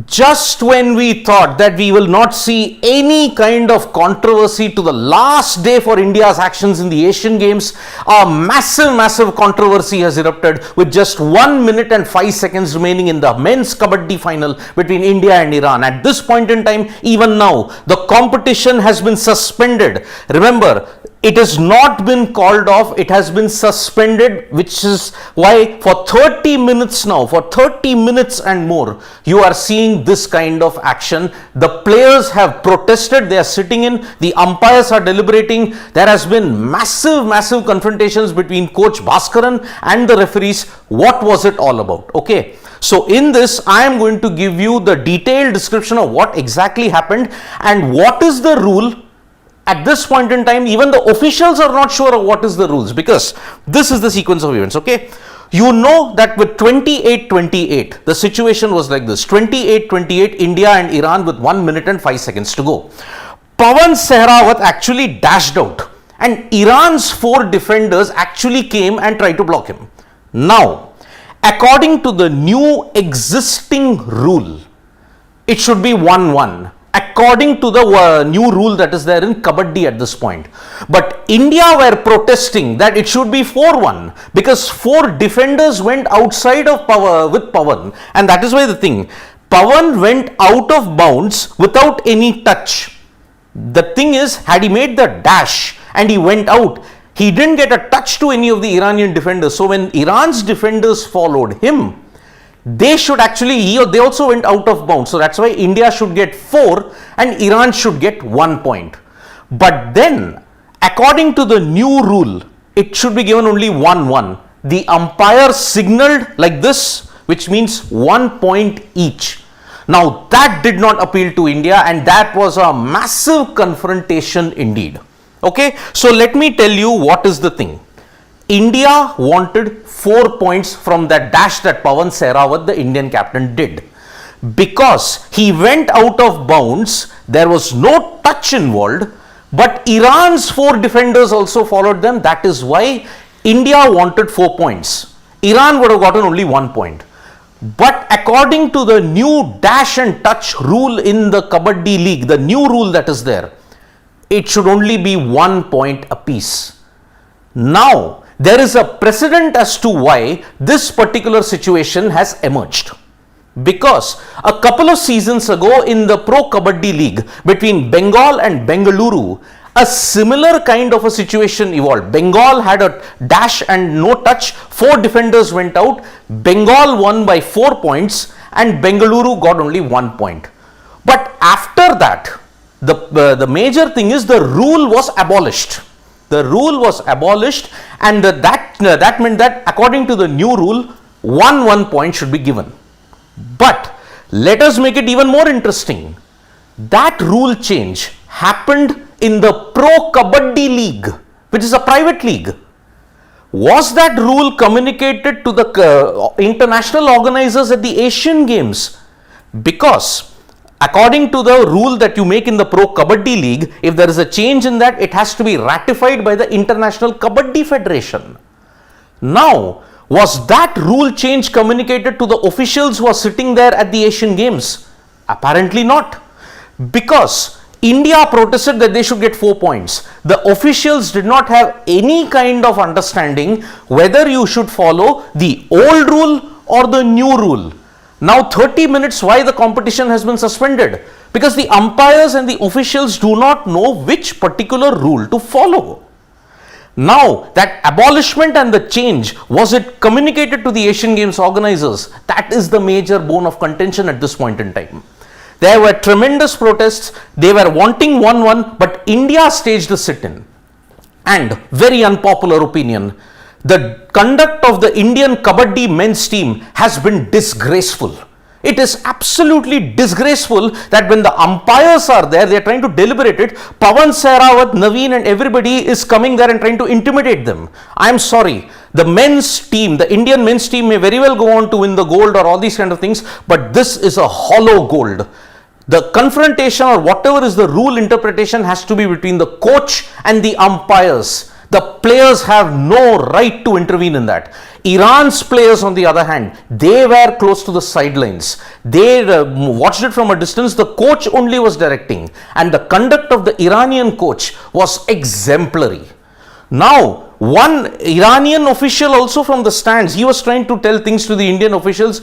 Just when we thought that we will not see any kind of controversy to the last day for India's actions in the Asian Games, a massive controversy has erupted with just 1 minute and 5 seconds remaining in the men's kabaddi final between India and Iran. At this point in time, even now, the competition has been suspended. Remember, it has not been called off, it has been suspended, which is why for 30 minutes now, for 30 minutes and more, you are seeing this kind of action. The players have protested, they are sitting in, the umpires are deliberating. There has been massive confrontations between Coach Bhaskaran and the referees. What was it all about? Okay. So in this, I am going to give you the detailed description of what exactly happened and what is the rule. At this point in time, even the officials are not sure of what is the rules, because this is the sequence of events. Okay, you know that with 28-28, the situation was like this: 28-28, India and Iran with 1 minute and 5 seconds to go. Pawan Sehrawat actually dashed out, and Iran's 4 defenders actually came and tried to block him. Now, according to the new existing rule, it should be 1-1. According to the new rule that is there in Kabaddi at this point. But India were protesting that it should be 4-1 because 4 defenders went outside of with Pawan, and that is why the thing, Pawan went out of bounds without any touch. The thing is, had he made the dash and he went out, he didn't get a touch to any of the Iranian defenders. So when Iran's defenders followed him, they should actually, they also went out of bounds. So that's why India should get 4 and Iran should get 1 point. But then, according to the new rule, it should be given only 1-1. The umpire signaled like this, which means 1 point each. Now that did not appeal to India, and that was a massive confrontation indeed. Okay, so let me tell you what is the thing. India wanted 4 points from that dash that Pawan Sehrawat, the Indian captain, did. Because he went out of bounds, there was no touch involved, but Iran's 4 defenders also followed them. That is why India wanted 4 points. Iran would have gotten only 1 point. But according to the new dash and touch rule in the Kabaddi League, the new rule that is there, it should only be 1 point apiece. Now, there is a precedent as to why this particular situation has emerged. Because a couple of seasons ago in the Pro Kabaddi League between Bengal and Bengaluru, a similar kind of a situation evolved. Bengal had a dash and no touch, 4 defenders went out, Bengal won by 4 points and Bengaluru got only 1 point. But after that, the major thing is the rule was abolished. The rule was abolished, and that meant that according to the new rule, 1 point should be given. But let us make it even more interesting. That rule change happened in the Pro Kabaddi League, which is a private league. Was that rule communicated to the international organizers at the Asian Games? Because according to the rule that you make in the Pro Kabaddi League, if there is a change in that, it has to be ratified by the International Kabaddi Federation. Now, was that rule change communicated to the officials who are sitting there at the Asian Games? Apparently not. Because India protested that they should get 4 points. The officials did not have any kind of understanding whether you should follow the old rule or the new rule. Now 30 minutes, why the competition has been suspended? Because the umpires and the officials do not know which particular rule to follow. Now that abolishment and the change, was it communicated to the Asian Games organizers? That is the major bone of contention at this point in time. There were tremendous protests, they were wanting 1-1, but India staged a sit-in. And very unpopular opinion, the conduct of the Indian Kabaddi men's team has been disgraceful. It is absolutely disgraceful that when the umpires are there, they are trying to deliberate it. Pawan Sehrawat, Naveen and everybody is coming there and trying to intimidate them. I am sorry. The men's team, the Indian men's team may very well go on to win the gold or all these kind of things, but this is a hollow gold. The confrontation or whatever is the rule interpretation has to be between the coach and the umpires. The players have no right to intervene in that. Iran's players, on the other hand, they were close to the sidelines. They watched it from a distance. The coach only was directing, and the conduct of the Iranian coach was exemplary. Now, one Iranian official also from the stands, he was trying to tell things to the Indian officials.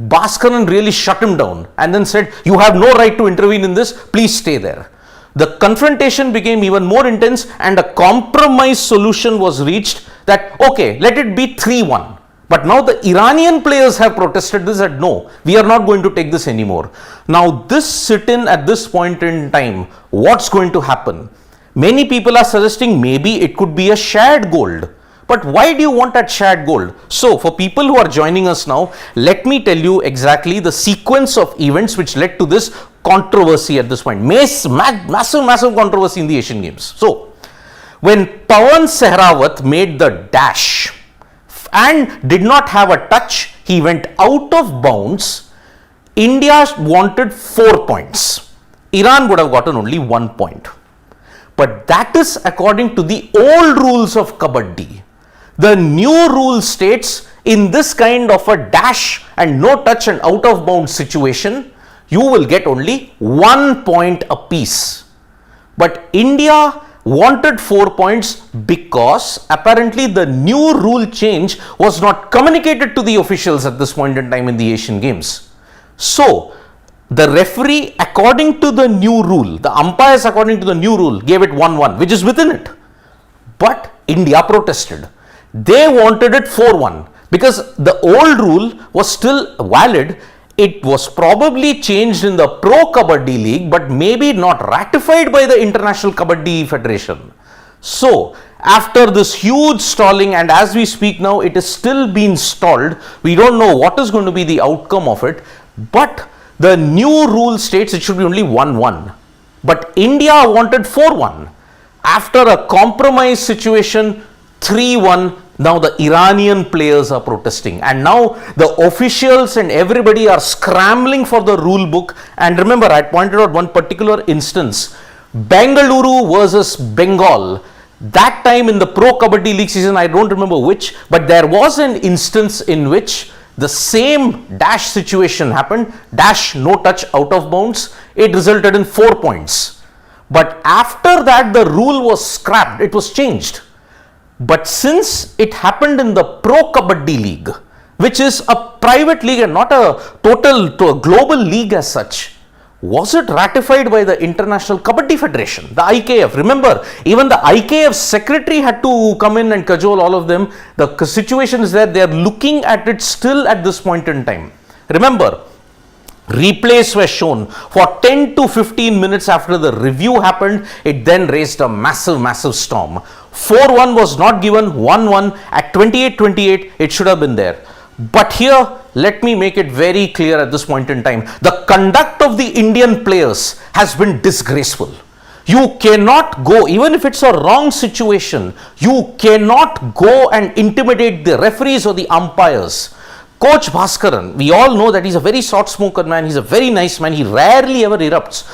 Bhaskaran really shut him down and then said, "You have no right to intervene in this, please stay there." The confrontation became even more intense, and a compromise solution was reached that, okay, let it be 3-1. But now the Iranian players have protested this, and no, we are not going to take this anymore. Now this sit-in at this point in time, what's going to happen? Many people are suggesting maybe it could be a shared gold. But why do you want that shared gold? So for people who are joining us now, let me tell you exactly the sequence of events which led to this controversy at this point. Massive controversy in the Asian Games. So when Pawan Sehrawat made the dash and did not have a touch, he went out of bounds. India wanted 4 points. Iran would have gotten only 1 point. But that is according to the old rules of Kabaddi. The new rule states, in this kind of a dash and no touch and out of bounds situation, you will get only 1 point apiece. But India wanted 4 points because apparently the new rule change was not communicated to the officials at this point in time in the Asian Games. So the referee, according to the new rule, the umpires according to the new rule gave it 1-1, which is within it. But India protested. They wanted it 4-1 because the old rule was still valid. It was probably changed in the Pro Kabaddi League, but maybe not ratified by the International Kabaddi Federation. So after this huge stalling, and as we speak now, it is still being stalled. We don't know what is going to be the outcome of it, but the new rule states it should be only 1-1. But India wanted 4-1. After a compromise situation, 3-1, now the Iranian players are protesting, and now the officials and everybody are scrambling for the rule book. And remember, I pointed out one particular instance, Bengaluru versus Bengal. That time in the Pro Kabaddi League season, I don't remember which, but there was an instance in which the same dash situation happened, dash, no touch, out of bounds. It resulted in 4 points. But after that, the rule was scrapped, it was changed. But since it happened in the Pro Kabaddi League, which is a private league and not a global league as such, was it ratified by the International Kabaddi Federation, the IKF? Remember, even the IKF secretary had to come in and cajole all of them. The situation is that they are looking at it still at this point in time. Remember, replays were shown for 10 to 15 minutes after the review happened. It then raised a massive storm. 4-1 was not given, 1-1 at 28-28, it should have been there. But here, let me make it very clear at this point in time, the conduct of the Indian players has been disgraceful. You cannot go, even if it's a wrong situation, you cannot go and intimidate the referees or the umpires. Coach Bhaskaran, we all know that he's a very soft-spoken man, he's a very nice man, he rarely ever erupts.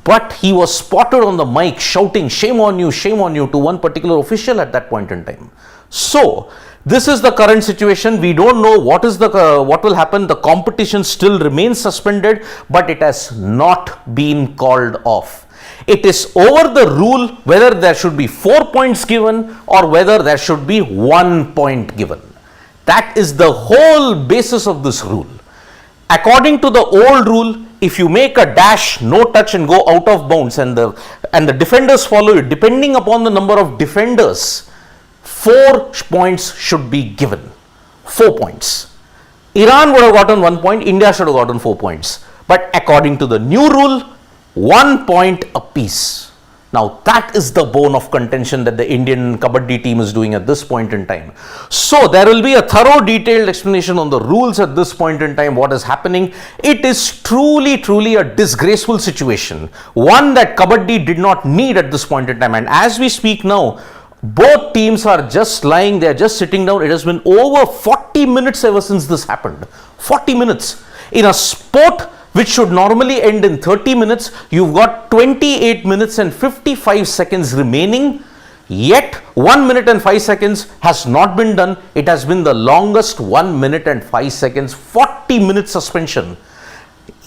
But he was spotted on the mic shouting, shame on you, to one particular official at that point in time. So this is the current situation. We don't know what will happen. The competition still remains suspended, but it has not been called off. It is over the rule whether there should be 4 points given or whether there should be 1 point given. That is the whole basis of this rule. According to the old rule, if you make a dash, no touch, and go out of bounds, and the defenders follow you, depending upon the number of defenders, 4 points should be given. 4 points. Iran would have gotten 1 point, India should have gotten 4 points. But according to the new rule, 1 point apiece. Now that is the bone of contention that the Indian Kabaddi team is doing at this point in time. So there will be a thorough detailed explanation on the rules at this point in time, what is happening. It is truly a disgraceful situation. One that Kabaddi did not need at this point in time. And as we speak now, both teams are just lying, they are just sitting down. It has been over 40 minutes ever since this happened. 40 minutes. In a sport which should normally end in 30 minutes, you've got 28 minutes and 55 seconds remaining. Yet 1 minute and 5 seconds has not been done. It has been the longest 1 minute and 5 seconds, 40 minute suspension.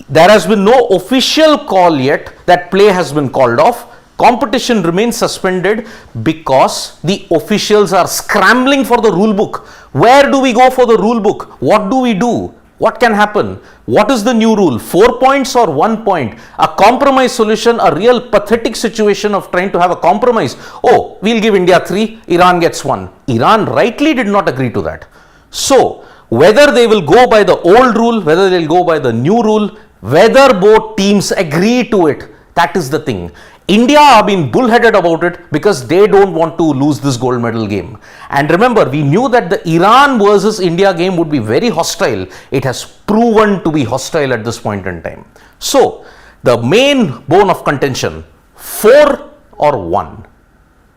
There has been no official call yet that play has been called off. Competition remains suspended because the officials are scrambling for the rule book. Where do we go for the rule book? What do we do? What can happen? What is the new rule? 4 points or 1 point? A compromise solution, a real pathetic situation of trying to have a compromise. Oh, we'll give India 3, Iran gets 1. Iran rightly did not agree to that. So, whether they will go by the old rule, whether they'll go by the new rule, whether both teams agree to it, that is the thing. India are being bullheaded about it because they don't want to lose this gold medal game. And remember, we knew that the Iran versus India game would be very hostile. It has proven to be hostile at this point in time. So, the main bone of contention, 4 or 1.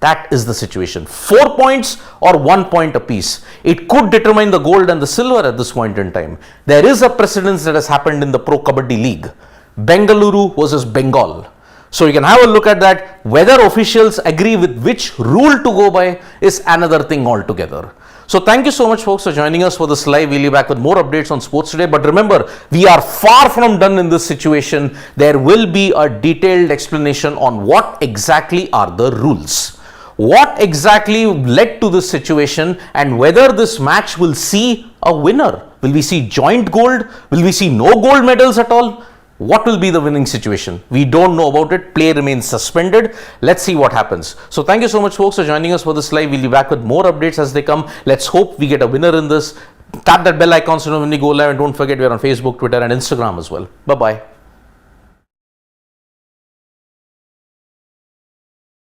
That is the situation. 4 points or 1 point apiece. It could determine the gold and the silver at this point in time. There is a precedence that has happened in the Pro Kabaddi League. Bengaluru versus Bengal. So you can have a look at that. Whether officials agree with which rule to go by is another thing altogether. So thank you so much, folks, for joining us for this live. We'll be back with more updates on sports today. But remember, we are far from done in this situation. There will be a detailed explanation on what exactly are the rules. What exactly led to this situation and whether this match will see a winner. Will we see joint gold? Will we see no gold medals at all? What will be the winning situation? We don't know about it. Play remains suspended. Let's see what happens. So thank you so much, folks, for joining us for this live. We'll be back with more updates as they come. Let's hope we get a winner in this. Tap that bell icon so you know when we go live, and don't forget we're on Facebook, Twitter and Instagram as well. Bye-bye.